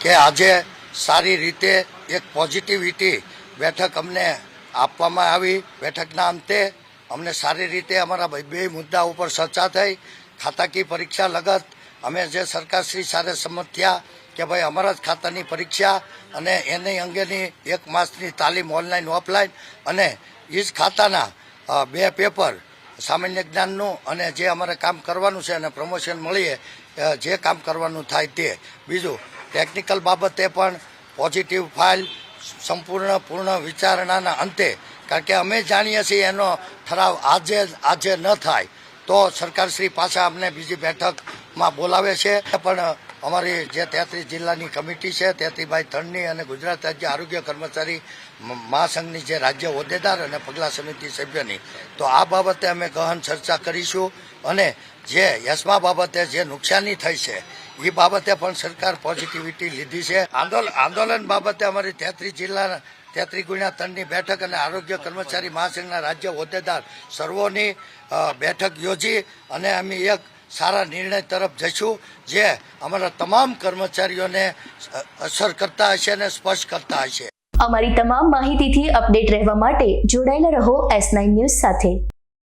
કે આજે સારી રીતે એક પોઝિટિવિટી બેઠક અમને આપવામાં આવી। બેઠકના અંતે અમને સારી રીતે અમારા બે મુદ્દા ઉપર ચર્ચા થઈ। ખાતાકીય પરીક્ષા લગત અમે જે સરકારશ્રી સાથે સંમત થયા કે ભાઈ અમારા જ ખાતાની પરીક્ષા અને એની અંગેની 1 માસની તાલીમ ઓનલાઈન ઓફલાઈન અને એ જ ખાતાના 2 પેપર સામાન્ય જ્ઞાનનું અને જે અમારે કામ કરવાનું છે અને પ્રમોશન મળીએ જે કામ કરવાનું થાય તે। બીજું ટેકનિકલ બાબતે પણ પોઝિટિવ ફાઇલ પૂર્ણ વિચારણાના અંતે, કારણ કે અમે જાણીએ છીએ એનો ઠરાવ આજે ન થાય તો સરકારશ્રી પાછા અમને બીજી બેઠકમાં બોલાવે છે। પણ અમારી જે 33 જિલ્લાની કમિટી છે 33/3ની અને ગુજરાત રાજ્ય આરોગ્ય કર્મચારી મહાસંઘની જે રાજ્ય હોદ્દેદાર અને પગલા સમિતિ સભ્યની, તો આ બાબતે અમે ગહન ચર્ચા કરીશું અને જે યશમા બાબતે જે નુકસાની થઈ છે એ બાબતે પણ સરકાર પોઝિટિવિટી લીધી છે। આંદોલન બાબતે અમારી 33 જિલ્લા 33x3ની બેઠક અને આરોગ્ય કર્મચારી મહાસંઘના રાજ્ય હોદ્દેદાર સર્વોની બેઠક યોજી અને અમે એક સારા નિર્ણય તરફ જઈશું જે અમારા તમામ કર્મચારીઓને અસર કરતા હશે અને સ્પર્શ કરતા હશે। અમારી તમામ માહિતીથી અપડેટ રહેવા માટે જોડાયેલા રહો S9 ન્યૂઝ સાથે।